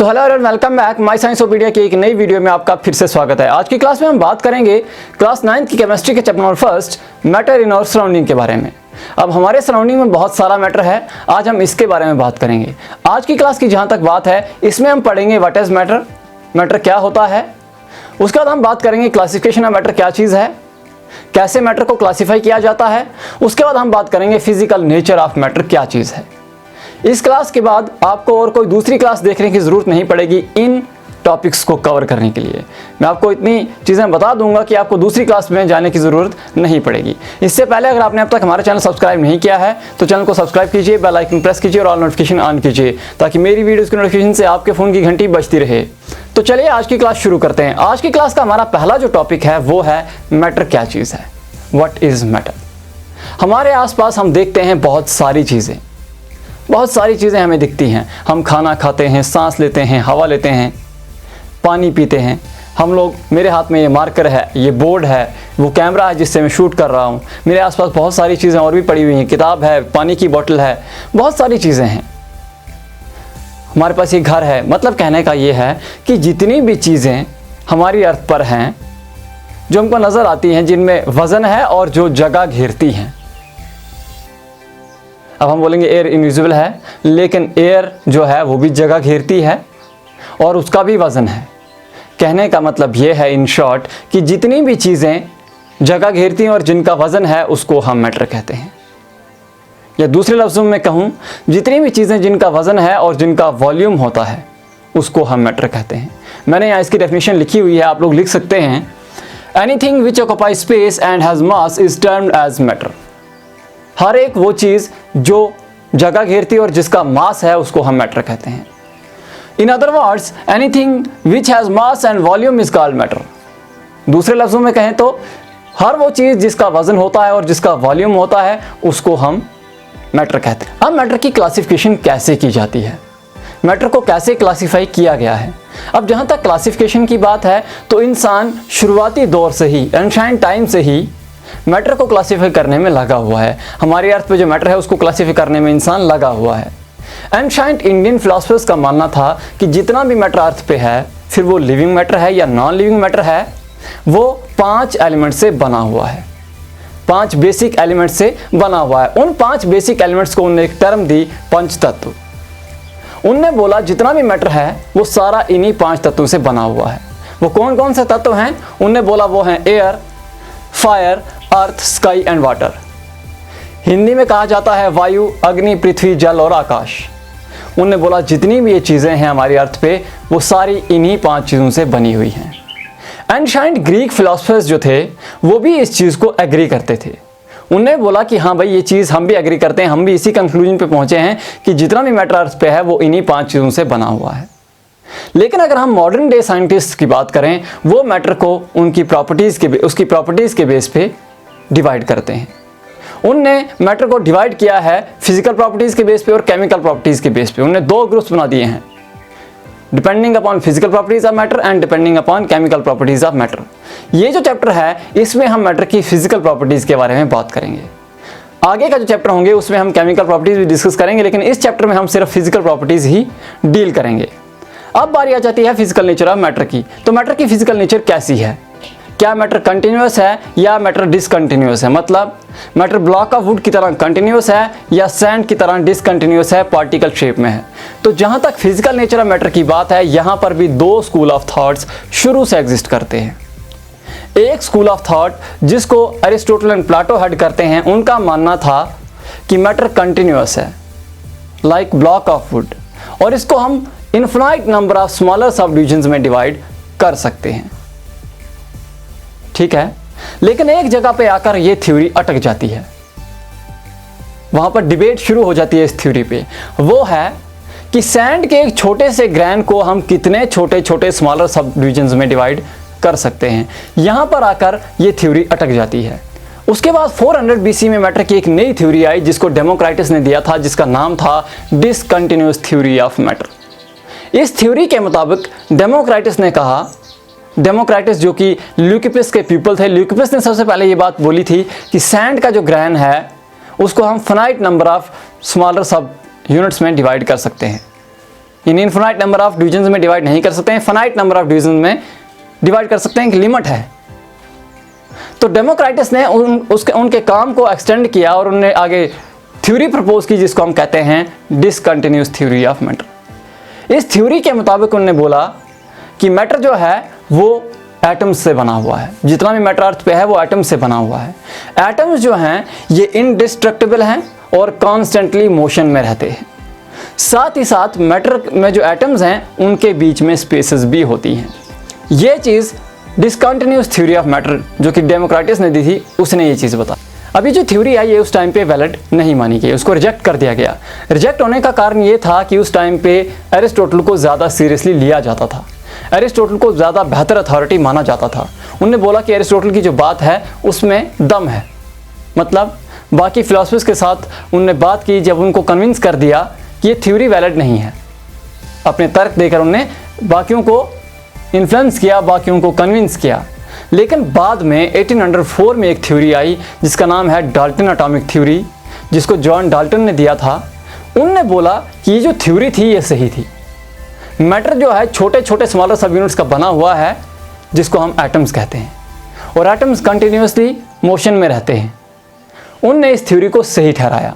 So hello everyone, welcome back my Sciencopedia की एक नई वीडियो में आपका फिर से स्वागत है। आज की क्लास में हम बात करेंगे क्लास 9 की केमिस्ट्री के chapter number first matter in our surrounding के बारे में। अब हमारे सराउंडिंग में बहुत सारा मैटर है, आज हम इसके बारे में बात करेंगे। आज की क्लास की जहाँ तक बात है, इसमें हम पढ़ेंगे व्हाट इज मैटर, मैटर क्या होता है। उसके बाद हम बात करेंगे क्लासिफिकेशन ऑफ मैटर क्या चीज़ है, कैसे मैटर को क्लासीफाई किया जाता है। उसके बाद हम बात करेंगे फिजिकल नेचर ऑफ मैटर क्या चीज़ है। इस क्लास के बाद आपको और कोई दूसरी क्लास देखने की ज़रूरत नहीं पड़ेगी इन टॉपिक्स को कवर करने के लिए। मैं आपको इतनी चीज़ें बता दूंगा कि आपको दूसरी क्लास में जाने की ज़रूरत नहीं पड़ेगी। इससे पहले अगर आपने अब तक हमारा चैनल सब्सक्राइब नहीं किया है तो चैनल को सब्सक्राइब कीजिए, बेल आइकन प्रेस कीजिए और ऑल नोटिफिकेशन ऑन कीजिए ताकि मेरी वीडियोज़ की नोटिफिकेशन से आपके फ़ोन की घंटी बजती रहे। तो चलिए आज की क्लास शुरू करते हैं। आज की क्लास का हमारा पहला जो टॉपिक है वो है मैटर क्या चीज़ है, व्हाट इज़ मैटर। हमारे आसपास हम देखते हैं बहुत सारी चीज़ें हमें दिखती हैं। हम खाना खाते हैं, सांस लेते हैं, हवा लेते हैं, पानी पीते हैं। हम लोग, मेरे हाथ में ये मार्कर है, ये बोर्ड है, वो कैमरा है जिससे मैं शूट कर रहा हूँ। मेरे आसपास बहुत सारी चीज़ें और भी पड़ी हुई हैं, किताब है, पानी की बोतल है, बहुत सारी चीज़ें हैं। हमारे पास ये घर है। मतलब कहने का ये है कि जितनी भी चीज़ें हमारी अर्थ पर हैं, जो हमको नज़र आती हैं, जिनमें वज़न है और जो जगह घेरती हैं। अब हम बोलेंगे एयर इनविजिबल है, लेकिन एयर जो है वो भी जगह घेरती है और उसका भी वज़न है। कहने का मतलब ये है इन शॉर्ट कि जितनी भी चीज़ें जगह घेरती हैं और जिनका वज़न है उसको हम मैटर कहते हैं। या दूसरे लफ्ज़ों में कहूँ, जितनी भी चीज़ें जिनका वज़न है और जिनका वॉल्यूम होता है उसको हम मैटर कहते हैं। मैंने यहाँ इसकी डेफिनेशन लिखी हुई है, आप लोग लिख सकते हैं। Anything which occupy space and has mass is termed as matter. हर एक वो चीज़ जो जगह घेरती है और जिसका मास है उसको हम मैटर कहते हैं। In other words, anything which has mass and volume is called matter. दूसरे लफ्ज़ों में कहें तो हर वो चीज़ जिसका वजन होता है और जिसका वॉल्यूम होता है उसको हम मैटर कहते हैं। अब मैटर की क्लासिफिकेशन कैसे की जाती है, मैटर को कैसे क्लासीफाई किया गया है। अब जहाँ तक क्लासिफिकेशन की बात है तो इंसान शुरुआती दौर से ही, एंशिएंट टाइम से ही मैटर को क्लासीफाई करने में लगा हुआ है। हमारी अर्थ पे जो मैटर है उसको क्लासीफाई करने में इंसान लगा हुआ है। एंशिएंट इंडियन फिलोसफर्स का मानना था कि जितना भी मैटर अर्थ पे है, फिर वो लिविंग मैटर है या नॉन लिविंग मैटर है, वो 5 एलिमेंट से बना हुआ है, 5 बेसिक एलिमेंट से बना हुआ है। उन 5 बेसिक एलिमेंट्स को उन्होंने एक टर्म दी, पंच तत्व। उनने बोला जितना भी मैटर है वो सारा इन्हीं 5 तत्वों से बना हुआ है। वो कौन कौन से तत्व हैं? उनने बोला वो हैं air, fire, earth, sky and water. Hindi में कहा जाता है वायु, अग्नि, पृथ्वी, जल और आकाश। उन्होंने बोला जितनी भी ये चीज़ें हैं हमारी अर्थ पे वो सारी इन्हीं 5 चीज़ों से बनी हुई हैं। एंशिएंट ग्रीक फिलोसफर्स जो थे वो भी इस चीज़ को एग्री करते थे। उन्होंने बोला कि हाँ भाई, ये चीज़ हम भी एग्री करते हैं, हम भी इसी कंक्लूजन पे पहुँचे हैं कि जितना भी मैटर अर्थ पे है वो इन्हीं 5 चीज़ों से बना हुआ है। लेकिन अगर हम मॉडर्न डे साइंटिस्ट की बात करें, वो मैटर को उसकी प्रॉपर्टीज़ के बेस पे डिवाइड करते हैं। उनने मैटर को डिवाइड किया है फिजिकल प्रॉपर्टीज़ के बेस पे और केमिकल प्रॉपर्टीज़ के बेस पे। उन्होंने 2 ग्रुप्स बना दिए हैं, depending upon physical properties of matter and depending upon chemical properties of matter. ये जो चैप्टर है इसमें हम मैटर की फिजिकल प्रॉपर्टीज़ के बारे में बात करेंगे। आगे का जो चैप्टर होंगे उसमें हम केमिकल प्रॉपर्टीज़ भी डिस्कस करेंगे, लेकिन इस चैप्टर में हम सिर्फ फिजिकल प्रॉपर्टीज़ ही डील करेंगे। अब बारी आ जाती है फिजिकल नेचर ऑफ मैटर की। तो मैटर की फिजिकल नेचर कैसी है? क्या मैटर कंटिन्यूअस है या मैटर डिसकंटिन्यूअस है? मतलब मैटर ब्लॉक ऑफ वुड की तरह कंटिन्यूअस है या सैंड की तरह डिसकंटिन्यूअस है, पार्टिकल शेप में है। तो जहाँ तक फिजिकल नेचर ऑफ मैटर की बात है, यहाँ पर भी 2 स्कूल ऑफ थॉट्स शुरू से एग्जिस्ट करते हैं। एक स्कूल ऑफ थॉट जिसको एरिस्टोटल एंड प्लेटो हेड करते हैं, उनका मानना था कि मैटर कंटिन्यूअस है लाइक ब्लॉक ऑफ वुड, और इसको हम इनफिनाइट नंबर ऑफ स्मॉलर सब डिविजन्स में डिवाइड कर सकते हैं। ठीक है, लेकिन एक जगह पे आकर ये थ्योरी अटक जाती है, वहां पर डिबेट शुरू हो जाती है इस थ्योरी पे। वो है कि सैंड के एक छोटे से ग्रैन को हम कितने छोटे छोटे स्मॉलर सब डिविजन्स में डिवाइड कर सकते हैं। यहां पर आकर ये थ्योरी अटक जाती है। उसके बाद 400 BC में मैटर की एक नई थ्योरी आई जिसको डेमोक्राइटस ने दिया था, जिसका नाम था डिसकंटिन्यूअस थ्योरी ऑफ मैटर। इस थ्योरी के मुताबिक डेमोक्राइटस ने कहा, डेमोक्राइटस जो कि ल्यूकिपिस के पीपल थे, ल्यूकिपिस ने सबसे पहले ये बात बोली थी कि सैंड का जो ग्रैन है उसको हम फाइनाइट नंबर ऑफ स्मॉलर सब यूनिट्स में डिवाइड कर सकते हैं। इन इनफिनाइट नंबर ऑफ डिविजन्स में डिवाइड नहीं कर सकते हैं, फाइनाइट नंबर ऑफ डिविजन में डिवाइड कर सकते हैं, एक लिमिट है। तो डेमोक्राइटस ने उनके काम को एक्सटेंड किया और उन्होंने आगे थ्योरी प्रपोज की जिसको हम कहते हैं डिसकंटिन्यूअस थ्योरी ऑफ मैटर। इस थ्योरी के मुताबिक उन्होंने बोला कि मैटर जो है वो एटम्स से बना हुआ है, जितना भी मैटर अर्थ पे है वो एटम्स से बना हुआ है। एटम्स जो हैं ये इनडिस्ट्रक्टिबल हैं और कॉन्स्टेंटली मोशन में रहते हैं। साथ ही साथ मैटर में जो एटम्स हैं उनके बीच में स्पेसेस भी होती हैं। ये चीज़ डिसकंटिन्यूअस थ्योरी ऑफ मैटर जो कि डेमोक्राइटस ने दी थी उसने ये चीज़ बताई। अभी जो थ्योरी है ये उस टाइम पे वैलिड नहीं मानी गई, उसको रिजेक्ट कर दिया गया। रिजेक्ट होने का कारण ये था कि उस टाइम पे एरिस्टोटल को ज़्यादा सीरियसली लिया जाता था, एरिस्टोटल को ज़्यादा बेहतर अथॉरिटी माना जाता था। उन्होंने बोला कि एरिस्टोटल की जो बात है उसमें दम है, मतलब बाकी फिलोसफर्स के साथ उन्होंने बात की, जब उनको कन्विंस कर दिया कि ये थ्योरी वैलिड नहीं है, अपने तर्क देकर उन्होंने बाकियों को इन्फ्लुएंस किया, बाकियों को कन्विंस किया। लेकिन बाद में 1804 में एक थ्योरी आई जिसका नाम है डाल्टन एटॉमिक थ्योरी, जिसको जॉन डाल्टन ने दिया था। उनने बोला कि ये जो थ्योरी थी ये सही थी। मैटर जो है छोटे छोटे स्मॉलर सब यूनिट्स का बना हुआ है जिसको हम एटम्स कहते हैं, और एटम्स कंटिन्यूसली मोशन में रहते हैं। उनने इस थ्योरी को सही ठहराया।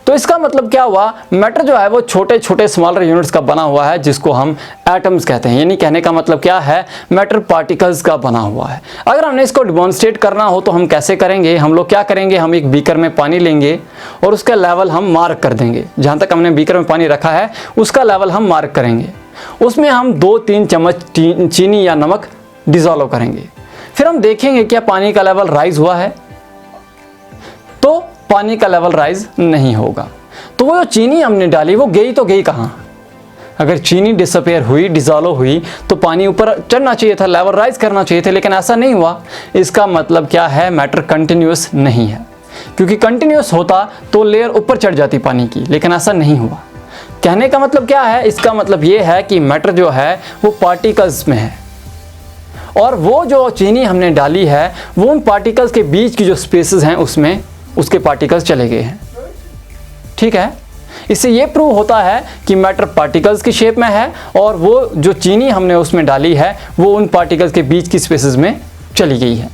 तो इसका मतलब क्या हुआ, मैटर जो है वो छोटे छोटे स्मॉलर यूनिट्स का बना हुआ है जिसको हम एटम्स कहते हैं। यानी कहने का मतलब क्या है, मैटर पार्टिकल्स का बना हुआ है। अगर हमने इसको डिमॉन्स्ट्रेट करना हो तो हम कैसे करेंगे, हम लोग क्या करेंगे, हम एक बीकर में पानी लेंगे और उसका लेवल हम मार्क कर देंगे। जहाँ तक हमने बीकर में पानी रखा है उसका लेवल हम मार्क करेंगे, उसमें हम 2-3 चम्मच चीनी या नमक डिजॉल्व करेंगे। फिर हम देखेंगे क्या पानी का लेवल राइज हुआ है, तो पानी का लेवल राइज नहीं होगा। तो वो जो चीनी हमने डाली वो गई तो गई कहाँ। अगर चीनी डिसअपेयर हुई, डिजॉल्व हुई, तो पानी ऊपर चढ़ना चाहिए था, लेवल राइज करना चाहिए था, लेकिन ऐसा नहीं हुआ। इसका मतलब क्या है, मैटर कंटिन्यूस नहीं है। क्योंकि कंटिन्यूस होता तो लेयर ऊपर चढ़ जाती पानी की, लेकिन ऐसा नहीं हुआ। कहने का मतलब क्या है, इसका मतलब ये है कि मैटर जो है वो पार्टिकल्स में है, और वो जो चीनी हमने डाली है वो उन पार्टिकल्स के बीच की जो स्पेसेस हैं उसमें उसके पार्टिकल्स चले गए हैं। ठीक है, इससे ये प्रूव होता है कि मैटर पार्टिकल्स की शेप में है, और वो जो चीनी हमने उसमें डाली है वो उन पार्टिकल्स के बीच की स्पेसेस में चली गई है।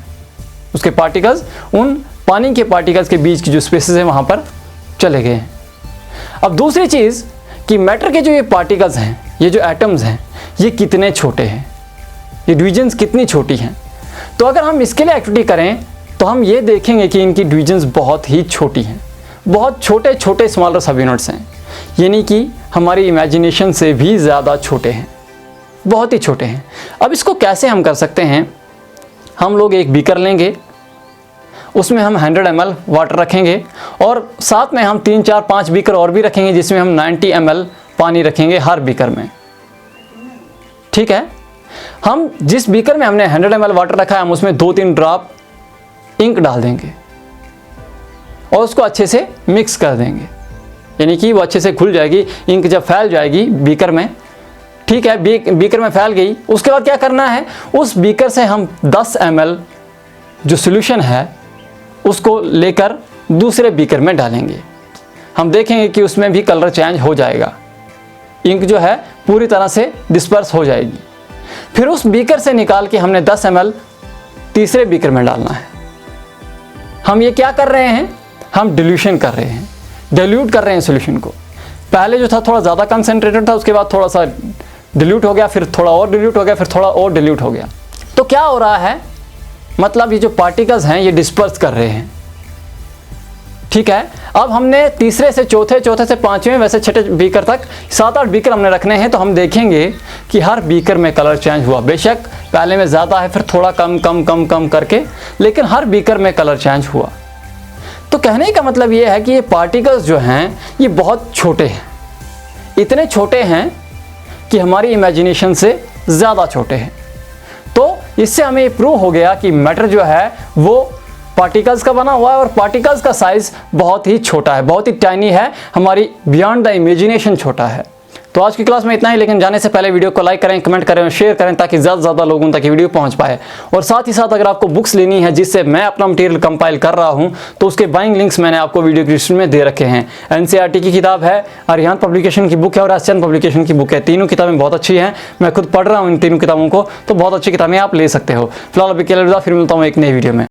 उसके पार्टिकल्स उन पानी के पार्टिकल्स के बीच की जो स्पेसेस हैं वहाँ पर चले गए हैं। अब दूसरी चीज़ कि मैटर के जो ये पार्टिकल्स हैं, ये जो एटम्स हैं, ये कितने छोटे हैं, ये डिविजन्स कितनी छोटी हैं। तो अगर हम इसके लिए एक्टिविटी करें तो हम ये देखेंगे कि इनकी डिविजन्स बहुत ही छोटी हैं, बहुत छोटे छोटे स्मॉलर सब यूनिट्स हैं, यानी कि हमारी इमेजिनेशन से भी ज़्यादा छोटे हैं, बहुत ही छोटे हैं। अब इसको कैसे हम कर सकते हैं, हम लोग एक बीकर लेंगे, उसमें हम 100 ml वाटर रखेंगे, और साथ में हम 3, 4, 5 बीकर और भी रखेंगे जिसमें हम 90 ml पानी रखेंगे हर बीकर में। ठीक है, हम जिस बीकर में हमने 100 ml वाटर रखा है हम उसमें 2-3 ड्रॉप इंक डाल देंगे और उसको अच्छे से मिक्स कर देंगे, यानी कि वो अच्छे से घुल जाएगी। इंक जब फैल जाएगी बीकर में, ठीक है, बीकर में फैल गई, उसके बाद क्या करना है, उस बीकर से हम 10 ml जो सोल्यूशन है उसको लेकर दूसरे बीकर में डालेंगे। हम देखेंगे कि उसमें भी कलर चेंज हो जाएगा, इंक जो है पूरी तरह से डिस्पर्स हो जाएगी। फिर उस बीकर से निकाल के हमने 10 ml तीसरे बीकर में डालना है। हम ये क्या कर रहे हैं, हम डिल्यूशन कर रहे हैं, डाइल्यूट कर रहे हैं सॉल्यूशन को। पहले जो था थोड़ा ज़्यादा कंसनट्रेटेड था, उसके बाद थोड़ा सा डिल्यूट हो गया, फिर थोड़ा और डिल्यूट हो गया, फिर थोड़ा और डिल्यूट हो गया। तो क्या हो रहा है, मतलब ये जो पार्टिकल्स हैं ये डिस्पर्स कर रहे हैं। ठीक है, अब हमने तीसरे से चौथे, चौथे से पांचवें, वैसे छठे बीकर तक 7-8 बीकर हमने रखने हैं। तो हम देखेंगे कि हर बीकर में कलर चेंज हुआ। बेशक पहले में ज़्यादा है, फिर थोड़ा कम कम कम कम करके, लेकिन हर बीकर में कलर चेंज हुआ। तो कहने का मतलब ये है कि ये पार्टिकल्स जो हैं ये बहुत छोटे हैं, इतने छोटे हैं कि हमारी इमेजिनेशन से ज़्यादा छोटे हैं। तो इससे हमें प्रूव हो गया कि मैटर जो है वो पार्टिकल्स का बना हुआ है, और पार्टिकल्स का साइज़ बहुत ही छोटा है, बहुत ही टाइनी है, हमारी बियॉन्ड द इमेजिनेशन छोटा है। तो आज की क्लास में इतना ही, लेकिन जाने से पहले वीडियो को लाइक करें, कमेंट करें और शेयर करें ताकि ज़्यादा से ज़्यादा लोगों तक ये वीडियो पहुंच पाए। और साथ ही साथ अगर आपको बुक्स लेनी है जिससे मैं अपना मटेरियल कंपाइल कर रहा हूं, तो उसके बाइंग लिंक्स मैंने आपको वीडियो डिस्क्रिप्शन में दे रखे हैं। एनसीईआरटी की किताब है, अरिहंत पब्लिकेशन की बुक है और एसचंद पब्लिकेशन की बुक है। तीनों किताबें बहुत अच्छी हैं, मैं खुद पढ़ रहा हूँ इन तीनों किताबों को, तो बहुत अच्छी किताबें आप ले सकते हो। फिलहाल अभी के लिए अलविदा, फिर मिलता हूँ एक नई वीडियो में।